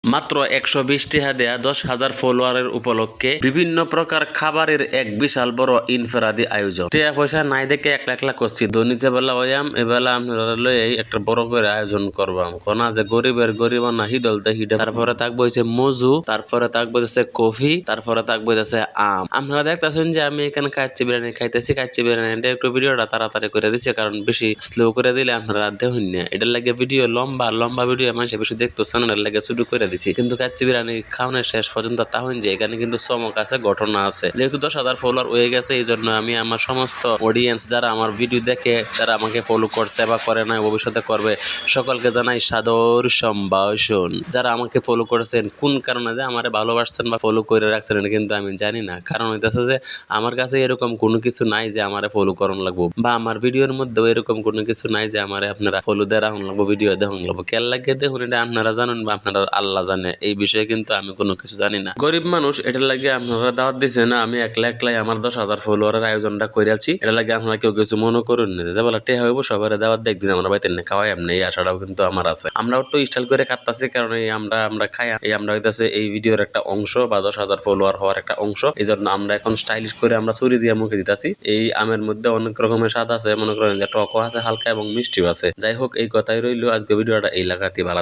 মাত্র ১২০ টাকা দেয়া ১০,০০০ ফলোয়ারের উপলক্ষে বিভিন্ন প্রকার খাবারের এক বিশাল বড় ইনফরাদি আয়োজন। টাকা পয়সা নাই দেখে একলা একলা করছি, ধনীতে বেলা ওয়াম এবেলা আপনারা লই একটা বড় করে আয়োজন করবাম। কোনা যে গরিবের গরিব না হিদলতে হিডে, তারপরে থাকবো হচ্ছে মজু, তারপরে থাকবো হচ্ছে কফি, তারপরে থাকবো হচ্ছে আম। আপনারা দেখতেছেন যে আমি এখানে কাচ্চি বিরিয়ানি খাইতেছি। কাচ্চি বিরিয়ানি একটু ভিডিওটা তাড়াতাড়ি করে দিচ্ছে, কারণ বেশি স্লো করে দিলে আপনারা দেখুন না। এটার লাগে ভিডিও লম্বা ভিডিও মানুষ বেশি দেখতেছেন, এটার লাগে শুরু করে দিছি। কিন্তু কাচ্চি বিরিয়ানি খাওয়ানোর শেষ পর্যন্ত তাহন যে এখানে কিন্তু চমক আছে, ঘটনা আছে। যেহেতু ১০,০০০ ফলোয়ার হয়ে গেছে, এই জন্য আমি আমার সমস্ত অডিয়েন্স যারা আমার ভিডিও দেখে, যারা আমাকে ফলো করছে বা করে নাই, ভবিষ্যতে করবে, সকলকে জানাই সাদর সম্ভাষণ। যারা আমাকে ফলো করেছেন, কোন কারণে যে আমারে ভালোবাসছেন বা ফলো করে রাখছেন এটা কিন্তু আমি জানি না। কারণ হইতেছে যে আমার কাছে এরকম কোনো কিছু নাই যে আমারে ফলো করন লাগবো, বা আমার ভিডিওর মধ্যেও এরকম কোনো কিছু নাই যে আমারে আপনারা ফলো দিয়ে রাখুন লাগবো, ভিডিও দেখুন লাগবো। কেন লাগে দেখুন, এটা আপনারা জানেন বা আপনারা আল্লাহ জানে। এই বিষয়ে কিন্তু আমি কোনো কিছু জানি না। গরিব মানুষ, এটার লাগে আপনারা দাওয়াত দিছে না। আমি একলাই আমার ১০,০০০ ফলোয়ারের আয়োজনটা করে আছি। এটার লাগে আপনারা কেউ কিছু মনে করুন না যে বলে টেহা হইব সবার দাওয়াত দিয়ে একদিন আমরা বাইতে খাওয়াই। এমনি এই আশাটাও কিন্তু আমার আছে। আমরা একটু স্টাইল করে কাটতাছি, কারণ এই আমরা খাই, এই আমরা হইতাছে এই ভিডিওর একটা অংশ বা ১০,০০০ ফলোয়ার হওয়ার একটা অংশ। এই জন্য আমরা এখন স্টাইলিশ করে আমরা ছুরি দিয়ে মুখে দিতেছি। এই আমের মধ্যে অনেক রকমের স্বাদ আছে, মনে করেন যে টকও আছে হালকা এবং মিষ্টিও আছে। যাই হোক, এই কথাই রইলো। আজকে ভিডিওটা এই লাগাতে ভালো।